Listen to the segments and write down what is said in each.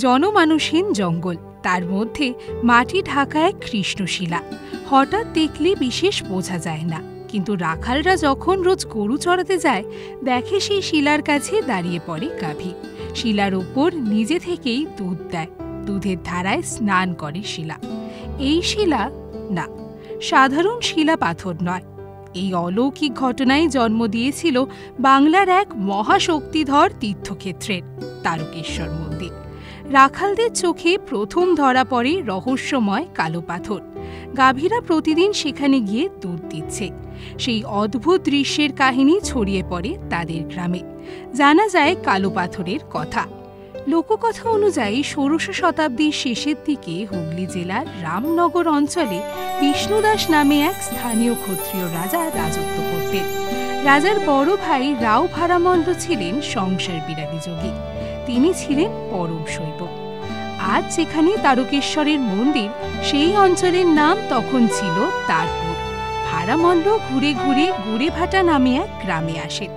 জনমানুষহীন জঙ্গল, তার মধ্যে মাটি ঢাকা এক কৃষ্ণশিলা। হঠাৎ দেখলে বিশেষ বোঝা যায় না, কিন্তু রাখালরা যখন রোজ গরু চড়াতে যায় দেখে সেই শিলার কাছে দাঁড়িয়ে পড়ে গাভী। শিলার ওপর নিজে থেকেই দুধ দেয়, দুধের ধারায় স্নান করে শিলা। এই শিলা না, সাধারণ শিলা পাথর নয়। এই অলৌকিক ঘটনায় জন্ম দিয়েছিল বাংলার এক মহাশক্তিধর তীর্থক্ষেত্রের তারকেশ্বর মন্দির। রাখালদের চোখে প্রথম ধরা পড়ে রহস্যময় কালো পাথর। গাভীরা প্রতিদিন সেখানে গিয়ে দুধ দিচ্ছে। সেই অদ্ভুত দৃশ্যের কাহিনী ছড়িয়ে পড়ে তাদের গ্রামে। জানা যায় কালো পাথরের কথা। লোককথা অনুযায়ী ১৬শ শতাব্দীর শেষের দিকে হুগলি জেলার রামনগর অঞ্চলে বিষ্ণুদাস নামে এক স্থানীয় ক্ষত্রিয় রাজা রাজত্ব করতেন। রাজার বড় ভাই রাও ভারামল্ল ছিলেন সংসার বিরাগী যোগী। তিনি ছিলেন পরম শৈব। আজ যেখানে তারকেশ্বরের মন্দির, সেই অঞ্চলের নাম তখন ছিল তারপুর। ভারামল্ল ঘুরে ঘুরে গুড়েভাটা নামে এক গ্রামে আসেন।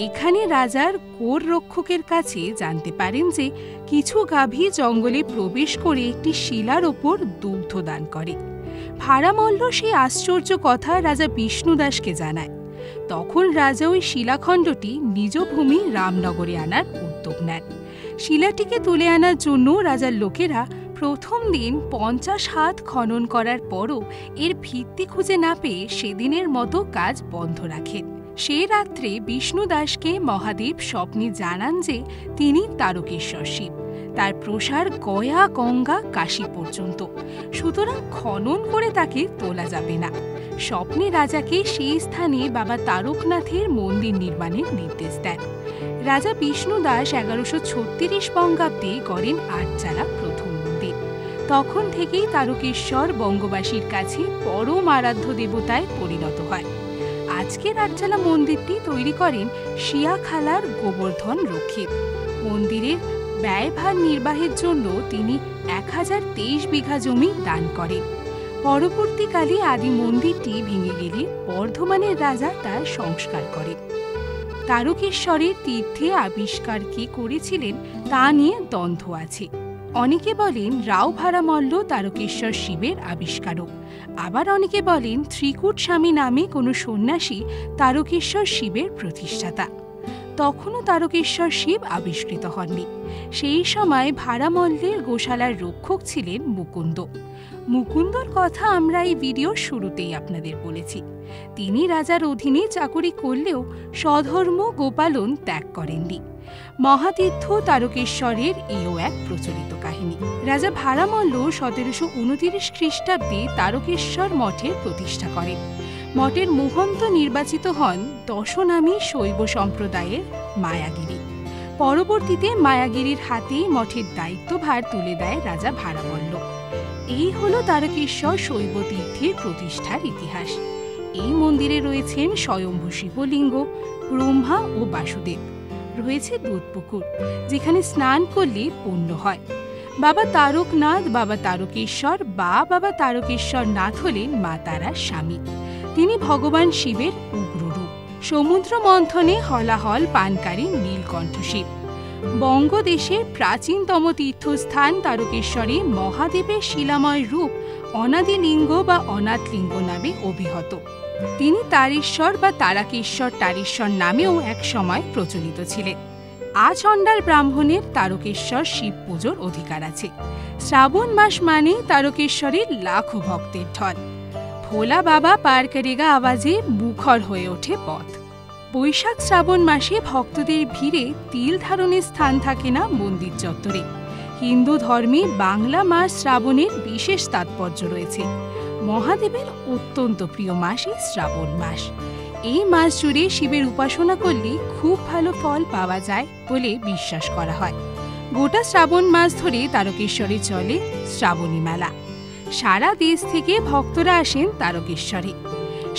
এখানে রাজার গোর রক্ষকের কাছে জানতে পারেন যে কিছু গাভী জঙ্গলে প্রবেশ করে একটি শিলার ওপর দুগ্ধ দান করে। ভারামল্ল সেই আশ্চর্য কথা রাজা বিষ্ণুদাসকে জানায়। তখন রাজা ওই শিলাখণ্ডটি নিজ ভূমি রামনগরে আনার উদ্যোগ নেন। শিলাটিকে তুলে আনার জন্য রাজার লোকেরা প্রথম দিন ৫০ হাত খনন করার পরও এর ভিত্তি খুঁজে না পেয়ে সেদিনের মতো কাজ বন্ধ রাখেন। সে রাত্রে বিষ্ণুদাসকে মহাদেব স্বপ্নে জানান যে তিনি তারকেশ্বর শিব। তার প্রসার গয়া, গঙ্গা, কাশী পর্যন্ত, সুতরাং খনন করে তাকে তোলা যাবে না। স্বপ্নে রাজাকে সেই স্থানে বাবা তারকনাথের মন্দির নির্মাণের নির্দেশ দেন। রাজা বিষ্ণুদাস ১১৩৬ বঙ্গাব্দে গড়েন আটচালা প্রথম মন্দির। তখন থেকেই তারকেশ্বর বঙ্গবাসীর কাছে পরম আরাধ্য দেবতায় পরিণত হয়। আজকের আটচালা মন্দিরটি তৈরি করেন শিয়া খালার গোবর্ধন রক্ষিত। মন্দিরের ব্যয়ভার নির্বাহের জন্য তিনি ১০২৩ বিঘা জমি দান করেন। পরবর্তীকালে আদি মন্দিরটি ভেঙে গেলে বর্ধমানের রাজা তার সংস্কার করেন। তারকেশ্বরের তীর্থে আবিষ্কার কে করেছিলেন তা নিয়ে দ্বন্দ্ব আছে। অনেকে বলেন রাও ভারামল্ল তারকেশ্বর শিবের আবিষ্কারক, আবার অনেকে বলেন ত্রিকুট স্বামী নামে কোনো সন্ন্যাসী তারকেশ্বর শিবের প্রতিষ্ঠাতা। তখনও তারকেশ্বর শিব আবিষ্কৃত হননি। সেই সময় ভারামল্লের গোশালার রক্ষক ছিলেন মুকুন্দ। মুকুন্দর কথা আমরা এই ভিডিওর শুরুতেই আপনাদের বলেছি। তিনি রাজার অধীনে চাকুরি করলেও স্বধর্ম গোপালন ত্যাগ করেননি। মহাতীর্থ তারকেশ্বরের এও এক প্রচলিত কাহিনী। রাজা ভারামল্ল ১৭২৯ খ্রিস্টাব্দে তারকেশ্বর মঠের প্রতিষ্ঠা করেন। মঠের মহন্ত নির্বাচিত হন দশনামী শৈব সম্প্রদায়ের মায়াগিরি। পরবর্তীতে মায়াগিরির হাতে মঠের দায়িত্বভার তুলে দেয় রাজা ভারামল্ল। এই হল তারকেশ্বর শৈব তীর্থের প্রতিষ্ঠার ইতিহাস। এই মন্দিরে রয়েছেন স্বয়ম্ভু শিবলিঙ্গ, ব্রহ্মা ও বাসুদেব। রয়েছে দুধপুকুর, যেখানে স্নান করলে পুণ্য হয়। বাবা তারকনাথ, বাবা তারকেশ্বর বা বাবা তারকেশ্বর নাথ হলেন মা তারার স্বামী। তিনি ভগবান শিবের উগ্ররূপ। সমুদ্র মন্থনে হলাহল পানকারী নীলকণ্ঠ শিব। বঙ্গদেশের প্রাচীনতম তীর্থস্থান তারকেশ্বরে মহাদেবের শিলাময় রূপ অনাদিলিঙ্গ বা অনাথলিঙ্গ নামে অভিহত। তিনি তারেশ্বর বা তারাকেশ্বর তারেশ্বর নামেও এক সময় প্রচলিত ছিলেন। আচণ্ডাল ব্রাহ্মণের তারকেশ্বর শিব পুজোর অধিকার আছে। শ্রাবণ মাস মানে তারকেশ্বরের লাখো ভক্তের ঢল। ভোলা বাবা পার করেগা আওয়াজে মুখর হয়ে ওঠে পথ। বৈশাখ শ্রাবণ মাসে ভক্তদের ভিড়ে তিল ধারণের স্থান থাকে না মন্দির চত্বরে। হিন্দু ধর্মে বাংলা মাস শ্রাবণের বিশেষ তাৎপর্য রয়েছে। মহাদেবের অত্যন্ত প্রিয় মাসই শ্রাবণ মাস। এই মাস জুড়ে শিবের উপাসনা করলে খুব ভালো ফল পাওয়া যায় বলে বিশ্বাস করা হয়। গোটা শ্রাবণ মাস ধরে তারকেশ্বরে চলে শ্রাবণী মেলা। সারা দেশ থেকে ভক্তরা আসেন তারকেশ্বরে।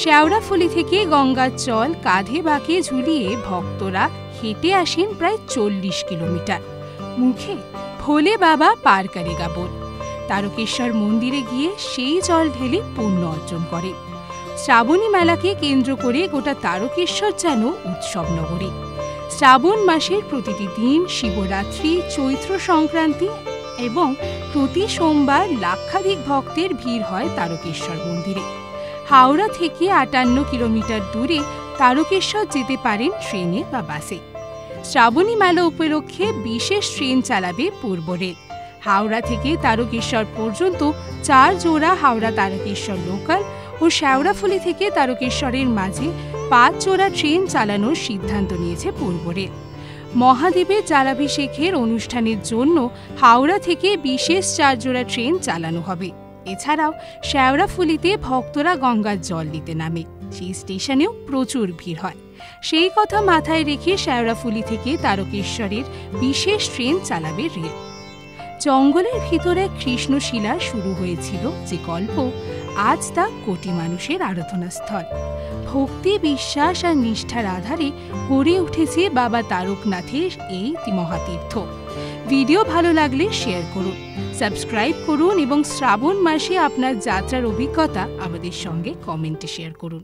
শেওড়াফুলি থেকে গঙ্গার জল কাঁধে বাঁকে ঝুলিয়ে ভক্তরা হেঁটে আসেন প্রায় ৪০ কিলোমিটার। মুখে ভোলে বাবা পার করেগা বল। তারকেশ্বর মন্দিরে গিয়ে সেই জল ঢেলে পুণ্য অর্জন করে। শ্রাবণী মেলাকে কেন্দ্র করে গোটা তারকেশ্বর যেন উৎসব নগরী। শ্রাবণ মাসের প্রতিটি দিন, শিবরাত্রি, চৈত্র সংক্রান্তি এবং প্রতি সোমবার লাক্ষাধিক ভক্তের ভিড় হয় তারকেশ্বর মন্দিরে। হাওড়া থেকে 58 কিলোমিটার দূরে তারকেশ্বর যেতে পারেন ট্রেনে বা বাসে। শ্রাবণী মেলা উপলক্ষে বিশেষ ট্রেন চালাবে পূর্ব রেল। হাওড়া থেকে তারকেশ্বর পর্যন্ত 4 জোড়া হাওড়া তারকেশ্বর লোকাল ও শেওড়াফুলি থেকে তারকেশ্বরের মাঝে 5 জোড়া ট্রেন চালানোর সিদ্ধান্ত নিয়েছে পূর্ব রেল। মহাদেবের জলাভিষেকের অনুষ্ঠানের জন্য হাওড়া থেকে বিশেষ 4 জোড়া ট্রেন চালানো হবে। এছাড়াও শেওড়াফুলিতে ভক্তরা গঙ্গার জল নিতে নামে, সেই স্টেশনেও প্রচুর ভিড় হয়। সেই কথা মাথায় রেখে শেওড়াফুলি থেকে তারকেশ্বরের বিশেষ ট্রেন চালাবে রেল। জঙ্গলের ভিতরে কৃষ্ণশিলা শুরু হয়েছিল যে গল্প, আজ তা কোটি মানুষের আরাধনাস্থল। ভক্তি, বিশ্বাস আর নিষ্ঠার আধারে গড়ে উঠেছে বাবা তারকনাথের এই মহাতীর্থ। ভিডিও ভালো লাগলে শেয়ার করুন, সাবস্ক্রাইব করুন এবং শ্রাবণ মাসে আপনার যাত্রার অভিজ্ঞতা আমাদের সঙ্গে কমেন্টে শেয়ার করুন।